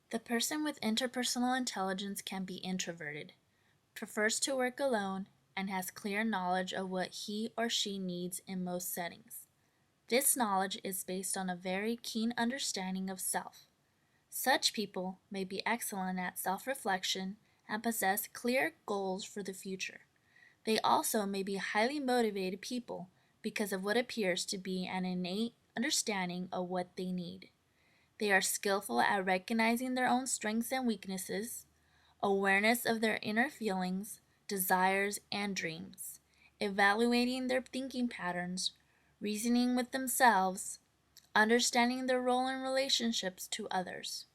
The person with interpersonal intelligence can be introverted, prefers to work alone, and has clear knowledge of what he or she needs in most settings. This knowledge is based on a very keen understanding of self. Such people may be excellent at self-reflection and possess clear goals for the future. They also may be highly motivated people because of what appears to be an innate understanding of what they need. They are skillful at recognizing their own strengths and weaknesses, awareness of their inner feelings, desires, and dreams, evaluating their thinking patterns, reasoning with themselves, understanding their role in relationships to others.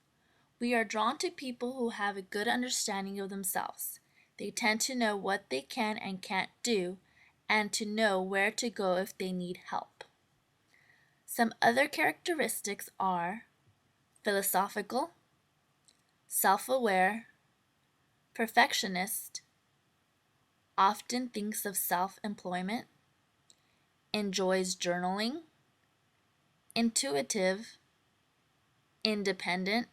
We are drawn to people who have a good understanding of themselves. They tend to know what they can and can't do, and to know where to go if they need help. Some other characteristics are philosophical, self-aware, perfectionist, often thinks of self-employment, enjoys journaling, intuitive, independent,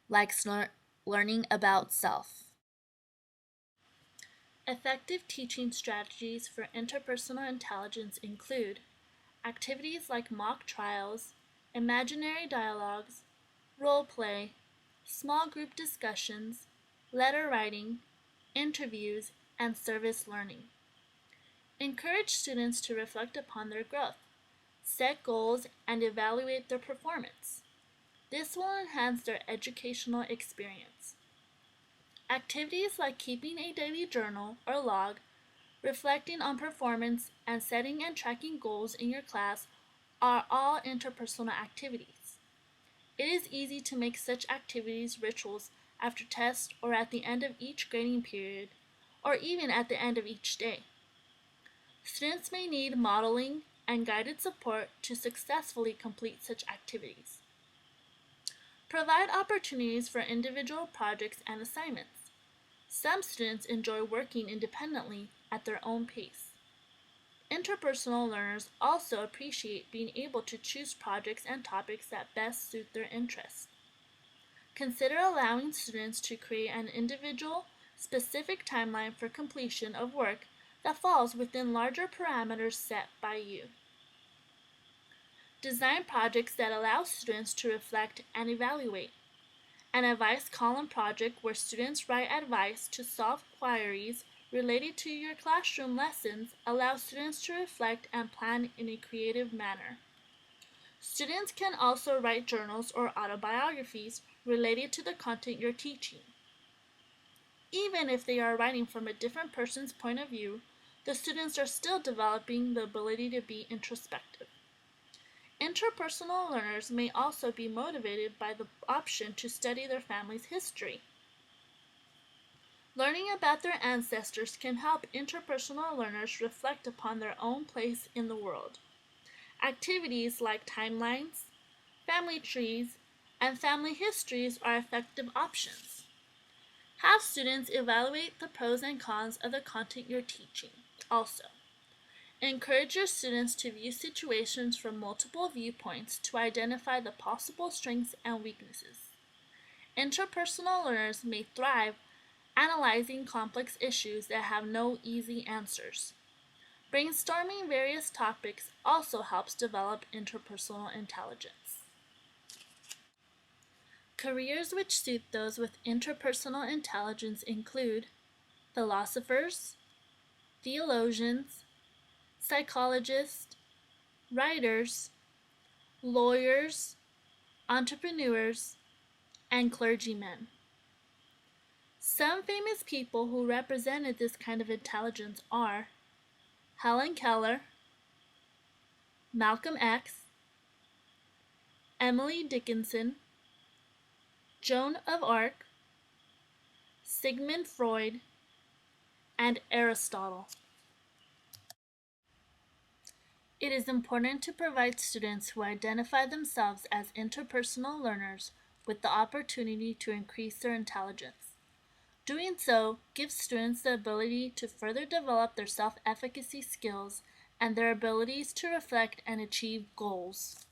likes learning about self. Effective teaching strategies for interpersonal intelligence include activities like mock trials, imaginary dialogues, role play, small group discussions, letter writing, interviews, and service learning. Encourage students to reflect upon their growth, set goals, and evaluate their performance. This will enhance their educational experience. Activities like keeping a daily journal or log, reflecting on performance, and setting and tracking goals in your class are all interpersonal activities. It is easy to make such activities rituals after tests or at the end of each grading period, or even at the end of each day. Students may need modeling and guided support to successfully complete such activities. Provide opportunities for individual projects and assignments. Some students enjoy working independently at their own pace. Interpersonal learners also appreciate being able to choose projects and topics that best suit their interests. Consider allowing students to create an individual, specific timeline for completion of work that falls within larger parameters set by you. Design projects that allow students to reflect and evaluate. An advice column project where students write advice to solve queries related to your classroom lessons allows students to reflect and plan in a creative manner. Students can also write journals or autobiographies related to the content you're teaching. Even if they are writing from a different person's point of view, the students are still developing the ability to be introspective. Interpersonal learners may also be motivated by the option to study their family's history. Learning about their ancestors can help interpersonal learners reflect upon their own place in the world. Activities like timelines, family trees, and family histories are effective options. Have students evaluate the pros and cons of the content you're teaching. Also, encourage your students to view situations from multiple viewpoints to identify the possible strengths and weaknesses. Interpersonal learners may thrive analyzing complex issues that have no easy answers. Brainstorming various topics also helps develop interpersonal intelligence. Careers which suit those with interpersonal intelligence include philosophers, theologians, psychologists, writers, lawyers, entrepreneurs, and clergymen. Some famous people who represented this kind of intelligence are Helen Keller, Malcolm X, Emily Dickinson, Joan of Arc, Sigmund Freud, and Aristotle. It is important to provide students who identify themselves as interpersonal learners with the opportunity to increase their intelligence. Doing so gives students the ability to further develop their self-efficacy skills and their abilities to reflect and achieve goals.